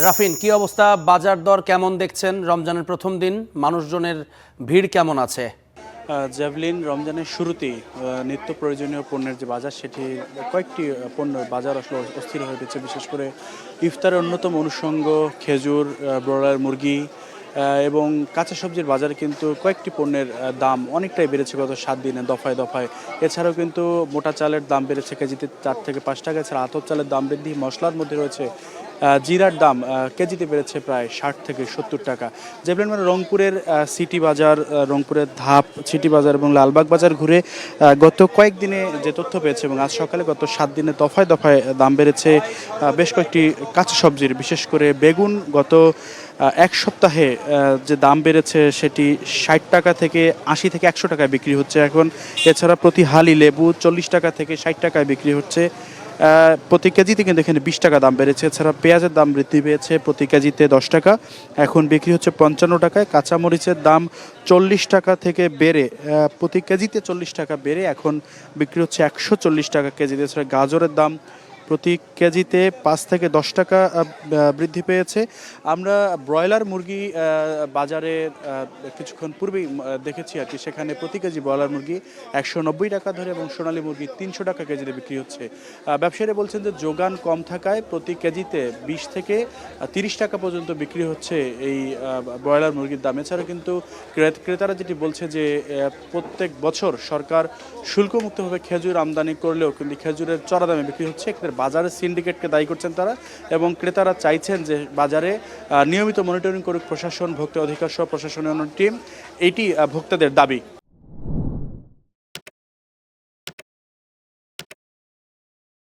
রাফিন, কি অবস্থা? বাজার দর কেমন দেখছেন? রমজানের প্রথম দিন মানুষজনের ভিড় কেমন আছে? জ্যাভলিন রমজানের শুরুতেই নিত্য প্রয়োজনীয় পণ্যের যে বাজার সেটি কয়েকটি পণ্যের বাজার আসলে অস্থির হয়ে উঠেছে। বিশেষ করে ইফতারের অন্যতম অনুষঙ্গ খেজুর, ব্রয়লার মুরগি এবং কাঁচা সবজির বাজারে কিন্তু কয়েকটি পণ্যের দাম অনেকটাই বেড়েছে গত 7 দিনে দফায় দফায়। এছাড়াও কিন্তু মোটা চালের দাম বেড়েছে কেজিতে 4 থেকে 5 টাকা। এছাড়া আতপ চালের দাম বৃদ্ধি, মশলার মধ্যে রয়েছে জিরার দাম কেজিতে বেড়েছে প্রায় 60 থেকে 70 টাকা। যেমন মানে রংপুরের সিটি বাজার, রংপুরের ধাপ সিটি বাজার এবং লালবাগ বাজার ঘুরে গত কয়েকদিনে যে তথ্য পেয়েছে এবং আজ সকালে গত 7 দিনে দফায় দফায় দাম বেড়েছে বেশ কয়েকটি কাঁচা সবজির। বিশেষ করে বেগুন গত এক সপ্তাহে যে দাম বেড়েছে সেটি 60 টাকা থেকে 80 থেকে 100 টাকায় বিক্রি হচ্ছে এখন। এছাড়া প্রতি হালি লেবু 40 টাকা থেকে 60 টাকায় বিক্রি হচ্ছে। প্রতি কেজিতে কিন্তু এখানে 20 টাকা দাম বেড়েছে। এছাড়া পেঁয়াজের দাম বৃদ্ধি পেয়েছে, প্রতি কেজিতে 10 টাকা, এখন বিক্রি হচ্ছে 55 টাকায়। কাঁচামরিচের দাম 40 টাকা থেকে বেড়ে প্রতি কেজিতে 40 টাকা বেড়ে এখন বিক্রি হচ্ছে 140 টাকা কেজিতে। এছাড়া গাজরের দাম প্রতি কেজিতে 5 থেকে 10 টাকা বৃদ্ধি পেয়েছে। আমরা ব্রয়লার মুরগি বাজারে কিছুক্ষণ পূর্বেই দেখেছি আর কি, সেখানে প্রতি কেজি ব্রয়লার মুরগি 190 টাকা ধরে এবং সোনালী মুরগি 300 টাকা কেজিতে বিক্রি হচ্ছে। ব্যবসায়ীরা বলছেন যে যোগান কম থাকায় প্রতি কেজিতে 20 থেকে 30 টাকা পর্যন্ত বিক্রি হচ্ছে এই ব্রয়লার মুরগির দাম। এছাড়া কিন্তু ক্রেতারা যেটি বলছে যে প্রত্যেক বছর সরকার শুল্কমুক্তভাবে খেজুর আমদানি করলেও কিন্তু খেজুরের চড়া দামে বিক্রি হচ্ছে। বাজারের সিন্ডিকেটকে দায়ী করছেন তারা এবং ক্রেতারা চাইছেন যে বাজারে নিয়মিত মনিটরিং করুক প্রশাসন, ভোক্তা অধিকার সহ প্রশাসনের টিম। এটি ভোক্তাদের দাবি।